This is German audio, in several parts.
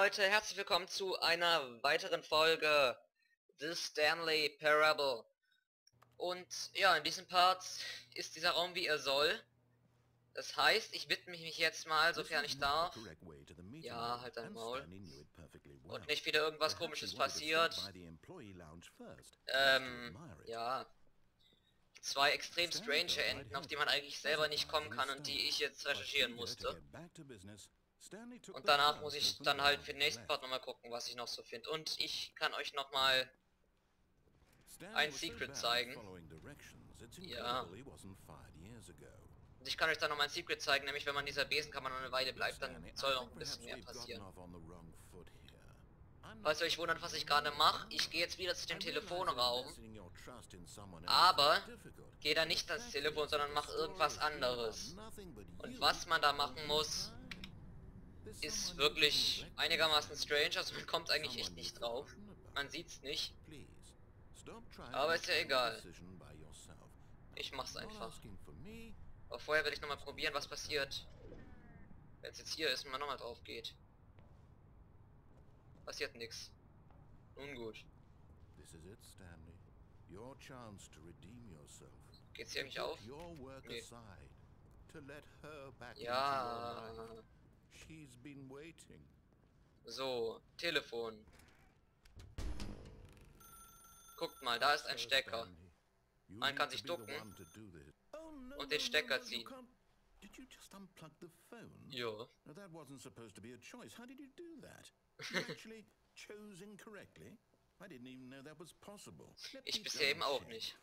Leute, herzlich willkommen zu einer weiteren Folge des Stanley Parable. Und ja, in diesem Part ist dieser Raum wie er soll. Das heißt, ich widme mich jetzt mal, sofern ich darf. Ja, halt dein Maul. Und nicht wieder irgendwas Komisches passiert. Ja. Zwei extrem strange Enden, auf die man eigentlich selber nicht kommen kann und die ich jetzt recherchieren musste. Und danach muss ich dann halt für den nächsten Part nochmal gucken, was ich noch so finde. Und ich kann euch nochmal ein Secret zeigen. Ja. Und ich kann euch dann noch ein Secret zeigen, nämlich wenn man in dieser Besenkammer noch eine Weile bleibt, dann soll noch ein bisschen mehr passieren. Falls ihr euch wundert, was ich gerade mache, ich gehe jetzt wieder zu dem Telefonraum, aber gehe da nicht ans Telefon, sondern mache irgendwas anderes. Und was man da machen muss, ist wirklich einigermaßen strange, also man kommt eigentlich echt nicht drauf. Man sieht's nicht. Aber ist ja egal. Ich mach's einfach. Aber vorher will ich nochmal probieren, was passiert, wenn es jetzt hier ist und man nochmal drauf geht. Passiert nichts. Nun gut. Geht's hier eigentlich auf? Nee. Ja. So, Telefon. Guckt mal, da ist ein Stecker. Man kann sich ducken und den Stecker ziehen. Ja. Ich bisher eben auch nicht.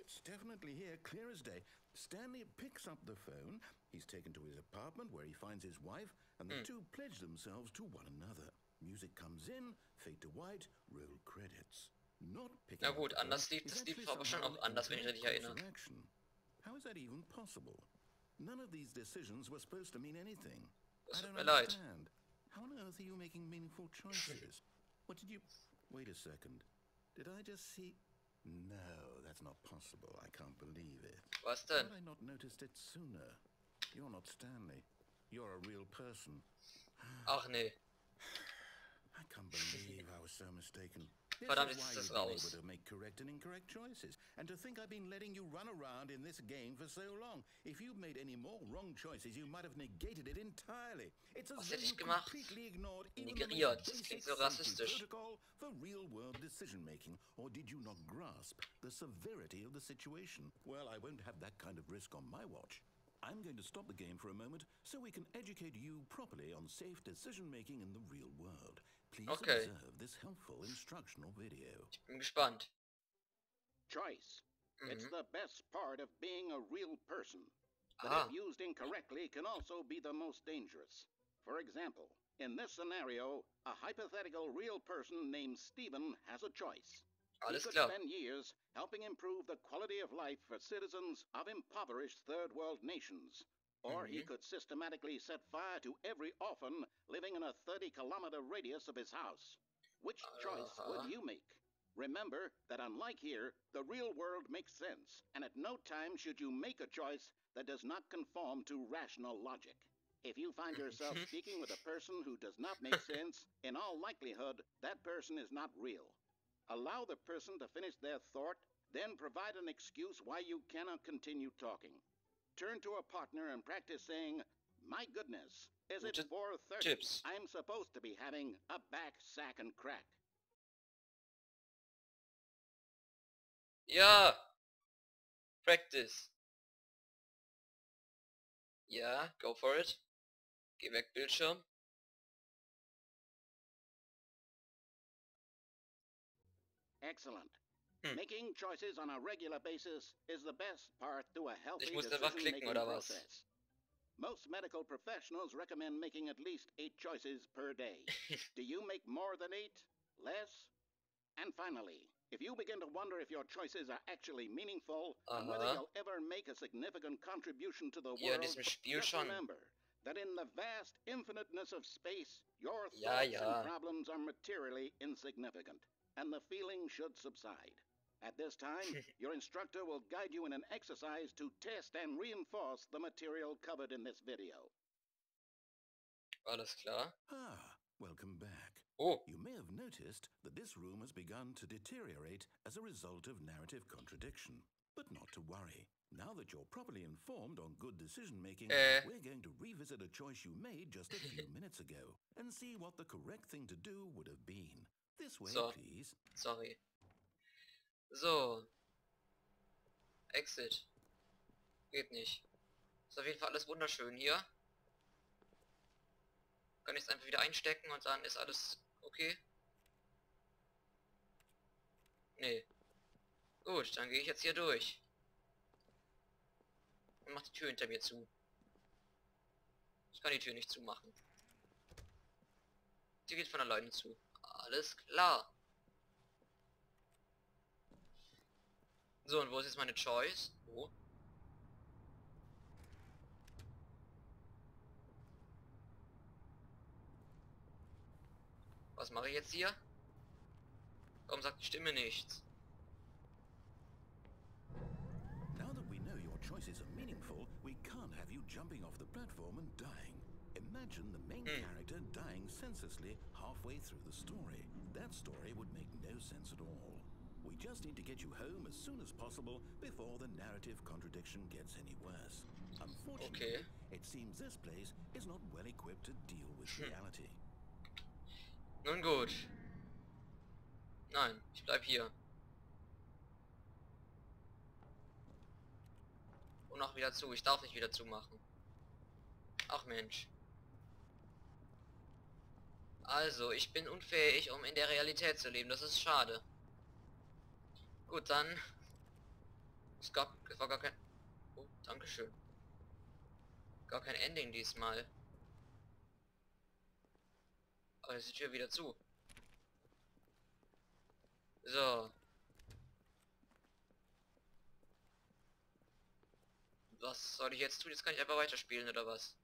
It's definitely here, clear as day. Stanley picks up the phone. He's taken to his apartment where he finds his wife, and the two pledge themselves to one another. Music comes in, fade to white, roll credits. Not picking Na gut, anders lief das lief aber schon auch anders, wenn ich richtig erinnere. How is that even possible? None of these decisions were supposed to mean anything. Das tut mir leid. How on earth are you making meaningful choices? What did you... Wait a second. Did I just see... No, that's not possible. I can't believe it. Was denn? Why had I not noticed it sooner? You're not Stanley. You're a real person. Ach nee. I can't believe I was so mistaken. Verdammt, jetzt ist das raus. Able to make correct and incorrect choices, and to think I've been letting you run around in this game for so long. If you'd made any more wrong choices, you might have negated it entirely. It's as Was though hätte you ich gemacht? completely ignored even Negeriert. the Das most klingt basic so rassistisch. safety protocol for real-world decision-making. Or did you not grasp the severity of the situation? Well, I won't have that kind of risk on my watch. I'm going to stop the game for a moment so we can educate you properly on safe decision-making in the real world. Please observe this helpful instructional video. Ich bin gespannt. Choice. It's the best part of being a real person. But if used incorrectly, can also be the most dangerous. For example, in this scenario, a hypothetical real person named Stephen has a choice. Alles He could klar. spend years helping improve the quality of life for citizens of impoverished third world nations. Or he could systematically set fire to every orphan living in a 30-kilometer radius of his house. Which choice would you make? Remember that unlike here, the real world makes sense, and at no time should you make a choice that does not conform to rational logic. If you find yourself speaking with a person who does not make sense, in all likelihood, that person is not real. Allow the person to finish their thought, then provide an excuse why you cannot continue talking. Turn to a partner and practice saying, "My goodness, is it 4:30? Tips. I'm supposed to be having a back, sack, and crack." Ja. Practice. Ja, go for it. Geh weg, Bildschirm. Excellent. Making choices on a regular basis is the best part to a healthy Ich muss einfach klicken, decision-making oder was? process. Most medical professionals recommend making at least 8 choices per day. Do you make more than 8? Less? And finally, if you begin to wonder if your choices are actually meaningful and whether you'll ever make a significant contribution to the Hier in world, diesem Spiel just schon. remember that in the vast infiniteness of space, your Ja, thoughts ja. and problems are materially insignificant, and the feeling should subside. At this time, your instructor will guide you in an exercise to test and reinforce the material covered in this video. Alles klar. Ah, welcome back. Oh. You may have noticed that this room has begun to deteriorate as a result of narrative contradiction. But not to worry. Now that you're properly informed on good decision-making, we're going to revisit a choice you made just a few minutes ago and see what the correct thing to do would have been. This way, So. please. Sorry. So. Exit. Geht nicht. Ist auf jeden Fall alles wunderschön hier. Kann ich es einfach wieder einstecken und dann ist alles okay? Nee. Gut, dann gehe ich jetzt hier durch. Und mach die Tür hinter mir zu. Ich kann die Tür nicht zumachen. Die geht von alleine zu. Alles klar. So, und wo ist jetzt meine Choice? Wo? Was mache ich jetzt hier? Warum sagt die Stimme nichts? Now that we know your choices are meaningful, we can't have you jumping off the platform and dying. Imagine the main character dying senselessly halfway through the story. That story would make no sense at all. We just need to get you home as soon as possible before the narrative contradiction gets any worse. Unfortunately, it seems this place is not well equipped to deal with reality. Nun gut. Nein, ich bleib hier. Und auch wieder zu. Ich darf nicht wieder zumachen. Ach Mensch. Also, ich bin unfähig, um in der Realität zu leben. Das ist schade. Gut, dann... Es war gar kein... Oh, dankeschön. Gar kein Ending diesmal. Aber jetzt ist die Tür wieder zu. So. Was soll ich jetzt tun? Jetzt kann ich einfach weiterspielen, oder was?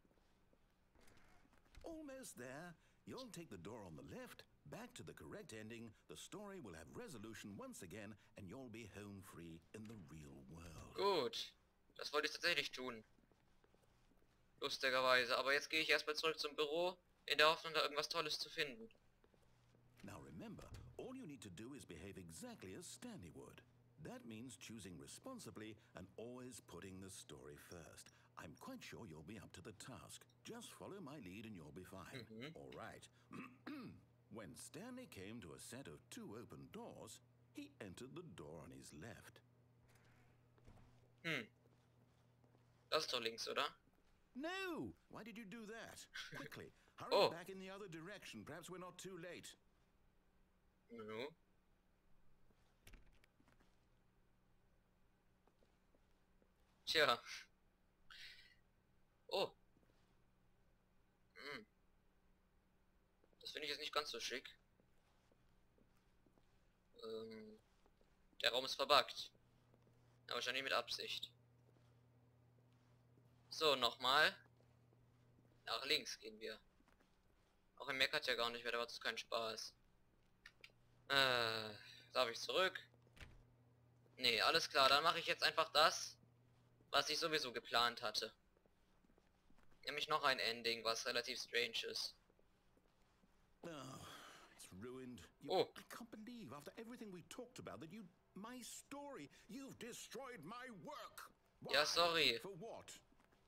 Almost there. You'll take the door on the left, back to the correct ending, the story will have resolution once again, and you'll be home free in the real world. Gut. Das wollte ich tatsächlich tun. Lustigerweise. Aber jetzt gehe ich erstmal zurück zum Büro, in der Hoffnung, da irgendwas Tolles zu finden. Now remember, all you need to do is behave exactly as Stanley would. That means choosing responsibly and always putting the story first. I'm quite sure you'll be up to the task. Just follow my lead and you'll be fine. All right. When Stanley came to a set of 2 open doors, he entered the door on his left. Das ist doch links, oder? No! Why did you do that? Quickly, hurry back in the other direction. Perhaps we're not too late. No. Tja. Oh. Das finde ich jetzt nicht ganz so schick. Der Raum ist verbuggt. Aber wahrscheinlich mit Absicht. So, nochmal. Nach links gehen wir. Auch er meckert ja gar nicht mehr, da macht es keinen Spaß. Darf ich zurück? Nee, alles klar, dann mache ich jetzt einfach das, was ich sowieso geplant hatte. Nämlich noch ein Ending, was relativ strange ist. Oh, it's ruined. Oh. I can't believe after everything we talked about that my story, you've destroyed my work. Why? Ja, sorry. For what?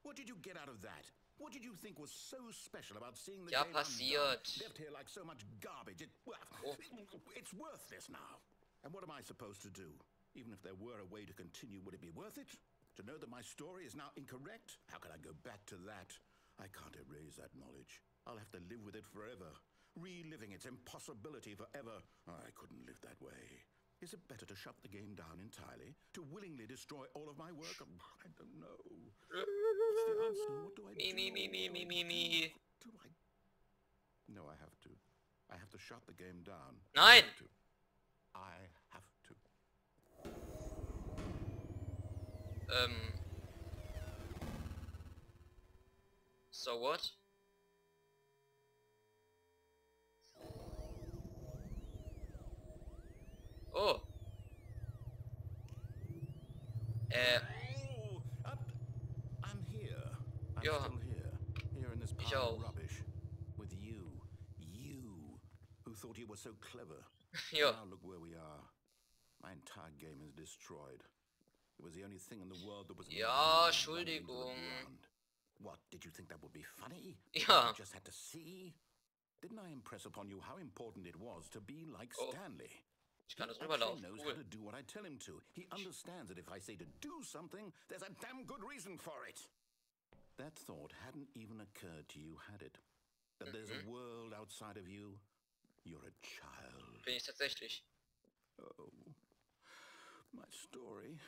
What did you get out of that? What did you think was so special about seeing the Ja, game passiert. left here like so much garbage? It's worthless now. And what am I supposed to do? Even if there were a way to continue, would it be worth it? To know that my story is now incorrect? How can I go back to that? I can't erase that knowledge. I'll have to live with it forever. Reliving its impossibility forever. I couldn't live that way. Is it better to shut the game down entirely? To willingly destroy all of my work? I don't know. What's the answer? What do I do? Me. Do I... No, I have to. I have to shut the game down. Nein! I have to. So what? Oh. I'm here. I'm Ja. still here. Here in this Ich pile auch. of rubbish. thought you were so clever. Ja. Now look where we are. My entire game is destroyed. It was the only thing in the world that was Ja, running into the Entschuldigung. ground. What, did you think that would be funny? Ja. You just had to see? Didn't I impress upon you how important it was to be like Oh. Stanley? Ich kann das He actually rüberlaufen. knows Cool. how to do what I tell him to. He understands that if I say to do something, there's a damn good reason for it. That thought hadn't even occurred to you, had it? That there's a world outside of you? You're a child. Bin ich tatsächlich. Oh, my story.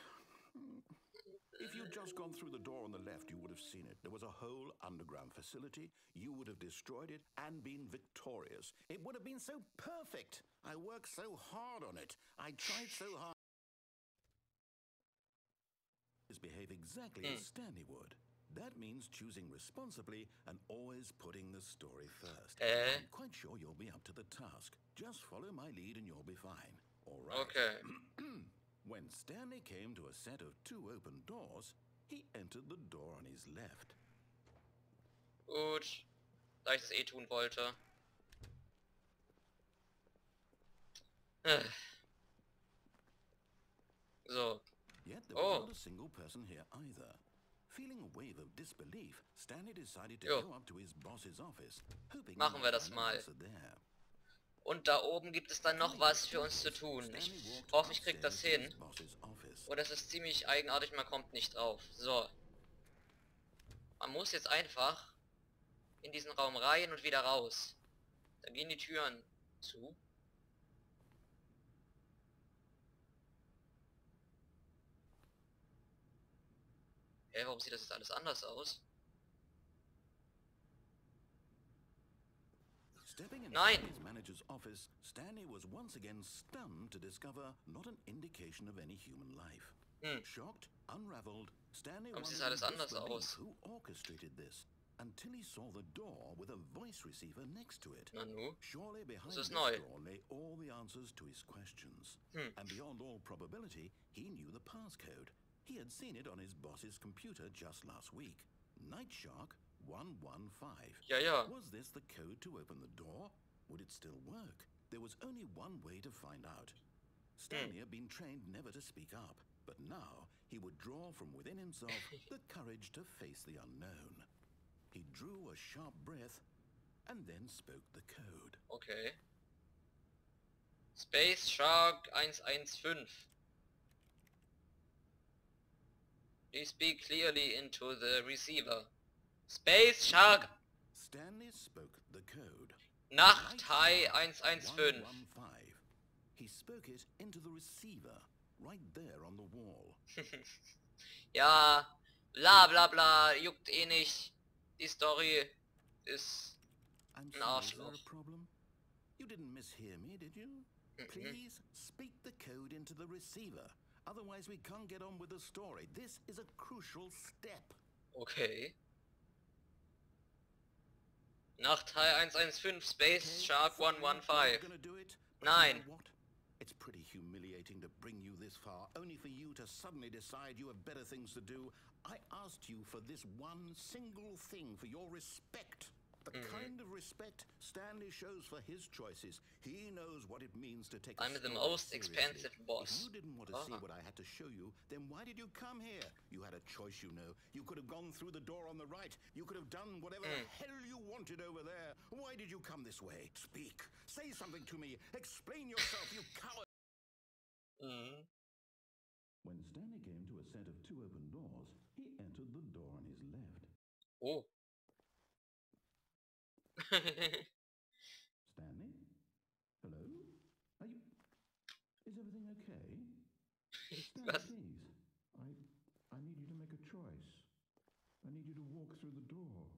If you'd just gone through the door on the left, you would have seen it. There was a whole underground facility. You would have destroyed it and been victorious. It would have been so perfect. I worked so hard on it. I tried so hard. Behave exactly as Stanley would. That means choosing responsibly and always putting the story first. I'm quite sure you'll be up to the task. Just follow my lead and you'll be fine. All right. Okay. When Stanley came to a set of 2 open doors, he entered the door on his left. Gut. Da ich das eh tun wollte. So. Yet there was not a single person here either. Feeling a wave of disbelief, Stanley decided to go up to his boss's office, hoping Machen wir das mal. there. Und da oben gibt es dann noch was für uns zu tun. Ich hoffe, ich krieg das hin. Und es ist ziemlich eigenartig, man kommt nicht drauf. So. Man muss jetzt einfach in diesen Raum rein und wieder raus. Dann gehen die Türen zu. Hä, warum sieht das jetzt alles anders aus? Stepping into Nein! his manager's office, Stanley was once again stunned to discover not an indication of any human life. Shocked, unraveled, Stanley Warum sieht wondered alles anders in disbelief aus? who orchestrated this, until he saw the door with a voice receiver next to it. Na nu, Surely behind das ist this neu. door lay all the answers to his questions. And beyond all probability, he knew the passcode. He had seen it on his boss's computer just last week. Night Shark 115. Ja, ja. Was this the code to open the door? Would it still work? There was only one way to find out. Stanley had been trained never to speak up, but now he would draw from within himself the courage to face the unknown. He drew a sharp breath and then spoke the code. Okay. Space Shark 115. Please speak clearly into the receiver. Space Shark. Stanley spoke the code. Nacht High 115. He spoke it into the receiver, right there on the wall. Ja, bla bla bla, juckt eh nicht. Die Story ist I'm ein sorry, is there Arschloch. a problem? You didn't mishear me, did you? Please speak the code into the receiver. Otherwise we can't get on with the story. This is a crucial step. Okay. Nacht High 115, Space Shark Fine, you're 115. gonna do it, but Nein. you know what? It's pretty humiliating to bring you this far, only for you to suddenly decide you have better things to do. I asked you for this one single thing, for your respect. The kind of respect Stanley shows for his choices. He knows what it means to take a I'm the story most seriously. expensive If boss. you didn't want to see what I had to show you, then why did you come here? You had a choice, you know. You could have gone through the door on the right. You could have done whatever the hell you wanted over there. Why did you come this way? Speak. Say something to me. Explain yourself, you coward. When Stanley came to a set of 2 open doors, he entered the door on his left. Oh. Stanley? Hello? Are you... Is everything okay? Stanley, Was? please. I need you to make a choice. I need you to walk through the door.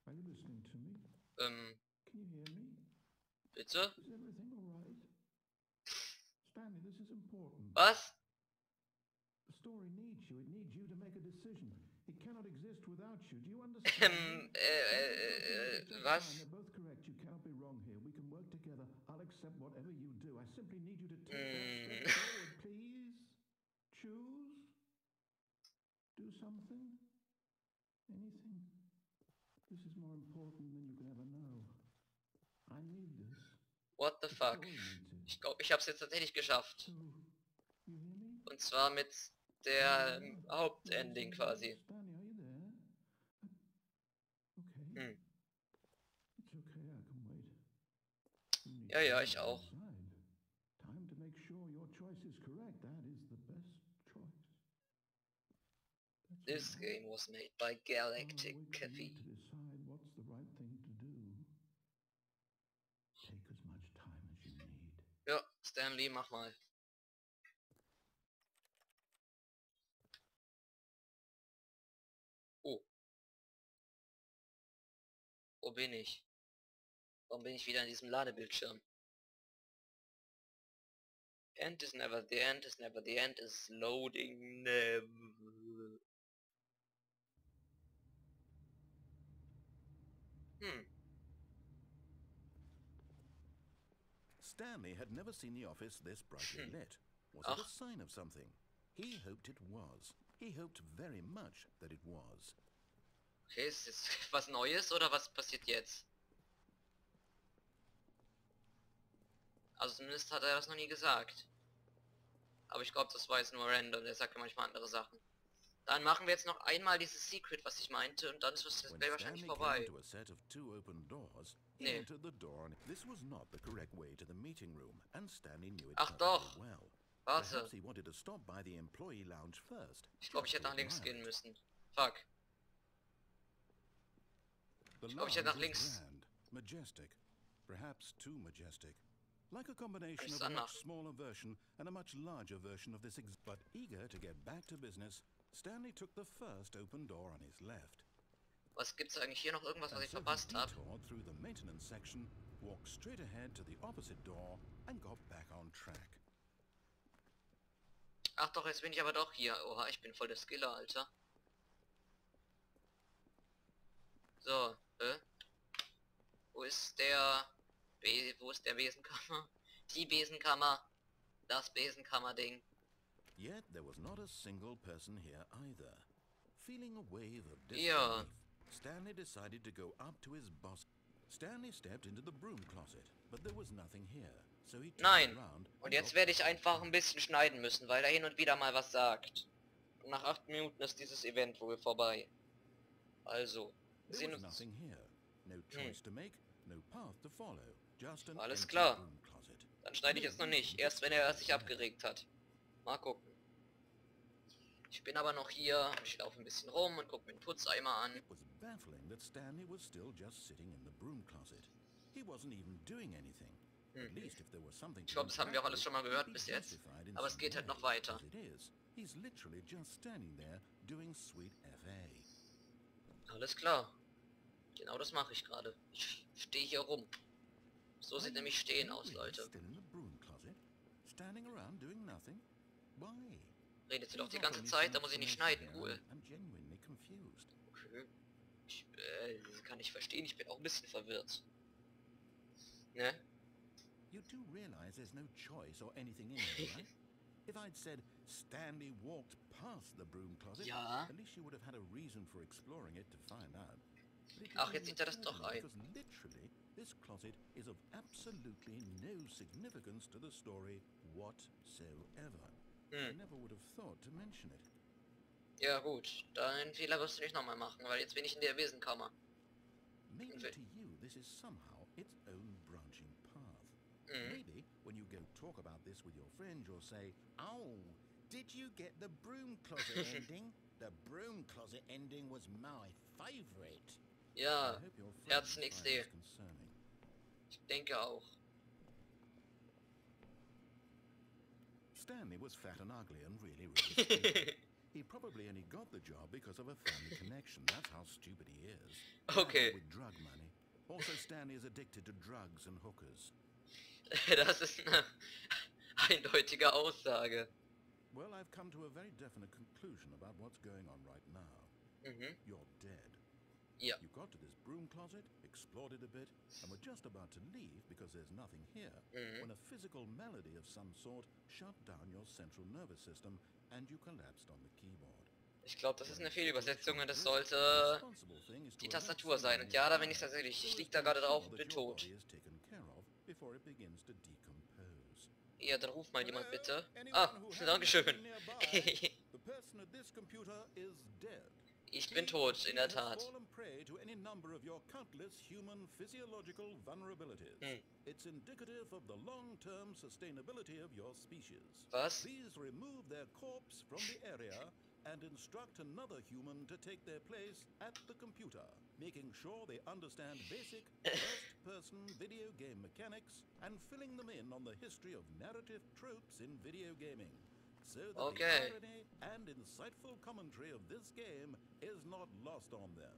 Are you listening to me? Can you hear me? Bitte? Is everything all right? Stanley, this is important. Was? The story needs you. It needs you to make a decision. It cannot exist without you. Do you understand? Was? They're both correct. You cannot be wrong here. We can work together. I'll accept whatever you do. I simply need you to take that step forward, please. Choose. Do something. Anything. This is more important than you can ever know. I need this. What the fuck? Ich glaube, ich habe es jetzt tatsächlich geschafft. Und zwar mit der Hauptending quasi. Hm. Ja, ja, ich auch. This game was made by Galactic Cafe. Ja, Stanley, mach mal. Oh. Wo bin ich? Warum bin ich wieder in diesem Ladebildschirm? End is never the end is never the end is loading never. Stanley had never seen the office this brightly lit. Was it a sign of something? He hoped it was. He hoped very much that it was. Okay, ist das was Neues oder was passiert jetzt? Also zumindest hat er das noch nie gesagt. Aber ich glaube, das war jetzt nur random. Der sagt ja manchmal andere Sachen. Dann machen wir jetzt noch einmal dieses Secret, was ich meinte, und dann ist das gleich wahrscheinlich vorbei. Nee. Ach doch. Warte. Ich glaube, ich hätte nach links gehen müssen. Fuck. Ich glaube, ich hätte nach links. Majestic. Perhaps too majestic. Like a combination of a much smaller version and a much larger version of this but eager to get back to business, Stanley took the first open door on his left. Was gibt's eigentlich hier noch irgendwas, was ich verpasst habe? Through the maintenance section, walked straight ahead to the opposite door and got back on track. Ach doch, jetzt bin ich aber doch hier. Oha, ich bin voll der Skiller, Alter. So, wo ist der Besenkammer? Die Besenkammer. Das Besenkammer-Ding. Yet there was not a single person here either. Feeling a wave of disbelief, Stanley decided to go up to his boss. Stanley stepped into the broom closet, but there was nothing here. So he turned around. Und jetzt werde ich einfach ein bisschen schneiden müssen, weil er hin und wieder mal was sagt. Und nach 8 Minuten ist dieses Event wohl vorbei. Also, wir sehen uns. Alles klar. Dann schneide ich jetzt noch nicht. Erst wenn er sich abgeregt hat. Mal gucken. Ich bin aber noch hier. Ich laufe ein bisschen rum und gucke mir den Putzeimer an. Ich glaube, das haben wir auch alles schon mal gehört bis jetzt. Aber es geht halt noch weiter. Alles klar. Genau das mache ich gerade. Ich stehe hier rum. So sieht nämlich Stehen aus, Leute. Redet sie doch die ganze Zeit, da muss ich nicht schneiden, cool. Okay. Kann ich verstehen, ich bin auch ein bisschen verwirrt. Ne? You do realize there's no choice or anything in here, right? If I'd said Stanley walked past the broom closet, at least you would have had a reason for exploring it to find out. Ach, jetzt sieht er das doch ein. Because literally, this closet is of absolutely no significance to the story whatsoever. I never would have thought to mention it. Ja gut, deinen Fehler wirst du nicht nochmal machen, weil jetzt bin ich in der Besenkammer. Maybe to you this is somehow its own branching path. Maybe when you go talk about this with your friends you'll say, "Oh, did you get the broom closet ending? The broom closet ending was my favorite." Ja, Herzen XD. Ich denke auch. Stanley was fat and ugly and really stupid. He probably only got the job because of a family connection. That's how stupid he is. Okay. With drug money. Also, Stanley is addicted to drugs and hookers. Das ist eine eindeutige Aussage. Well, I've come to a very definite conclusion about what's going on right now. You're dead. Yeah. You got to this broom closet, explored it a bit, and were just about to leave because there's nothing here, when a physical malady of some sort shut down your central nervous system and you collapsed on the keyboard. Ich glaube, das ist eine Fehlübersetzung und das sollte die Tastatur sein. Und ja, da bin ich tatsächlich. Ich liege da gerade drauf und bin tot. it begins to decompose. Ja, dann ruf mal jemand bitte. Ah, dankeschön. The person at this computer is dead. Ich bin tot, in der Has Tat. fallen prey to any number of your countless human physiological vulnerabilities. It's indicative of the long-term sustainability of your species. Was? Please remove their corpse from the area and instruct another human to take their place at the computer, making sure they understand basic first-person video game mechanics and filling them in on the history of narrative tropes in video gaming. So that the irony and insightful commentary of this game is not lost on them.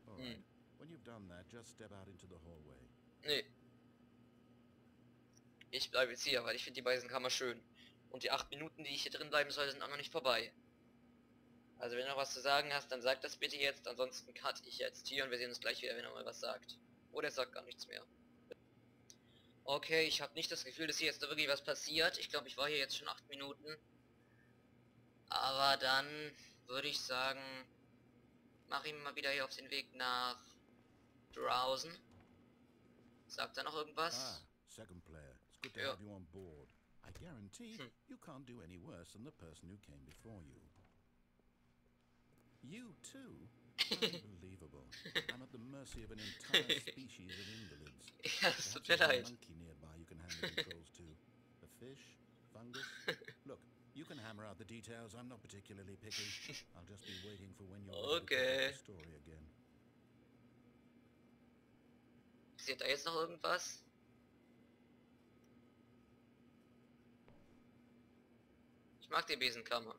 Alright, when you've done that, just step out into the hallway. Nee. Ich bleibe jetzt hier, weil ich finde die Beisenkammer schön. Und die 8 Minuten, die ich hier drin bleiben soll, sind auch noch nicht vorbei. Also wenn du noch was zu sagen hast, dann sag das bitte jetzt. Ansonsten cut ich jetzt hier und wir sehen uns gleich wieder, wenn er mal was sagt. Oder er sagt gar nichts mehr. Okay, ich habe nicht das Gefühl, dass hier jetzt wirklich was passiert. Ich glaube, ich war hier jetzt schon 8 Minuten. Aber dann würde ich sagen, mache ich mal wieder hier auf den Weg nach draußen. Sagt er noch irgendwas? Second player. It's good to have you on board. I guarantee you can't do any worse than the person who came before you. You too? Unbelievable. I'm at the mercy of an entire species of invalids. Ja, es tut mir leid. Monkey nearby you can hand the controls to. A fish? Fungus? Look, you can hammer out the details. I'm not particularly picky. I'll just be waiting for when you're ready to pick up the story again. Seht da jetzt noch irgendwas? Ich mag die Besenkammer.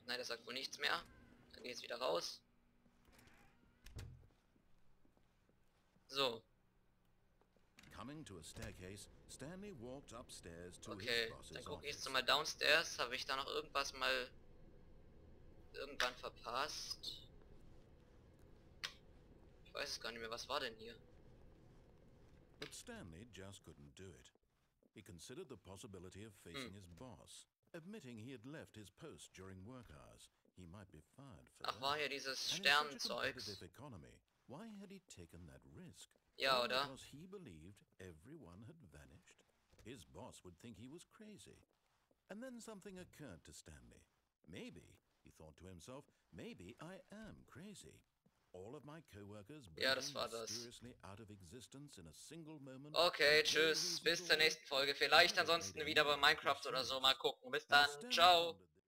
Nein, das sagt wohl nichts mehr. Dann geht's wieder raus. So. Coming to a staircase, Stanley walked upstairs to Okay, his boss's dann gucke ich office. jetzt mal downstairs. Habe ich da noch irgendwas mal irgendwann verpasst? Ich weiß es gar nicht mehr. Was war denn hier? But Stanley just couldn't do it. He considered the possibility of facing his boss, admitting he had left his post during work hours. He might be fired for Ach, that. war ja dieses And in such a Sternenzeugs. competitive economy, why had he taken that risk? Ja, Only oder? because he believed everyone had vanished. His boss would think he was crazy. And then something occurred to Stanley. Maybe, he thought to himself, maybe I am crazy. All of my co-workers das war das. mysteriously out of existence in a single moment. Okay, tschüss. Bis zur nächsten Folge. Vielleicht ansonsten wieder bei Minecraft oder so. Mal gucken. Bis dann. Ciao.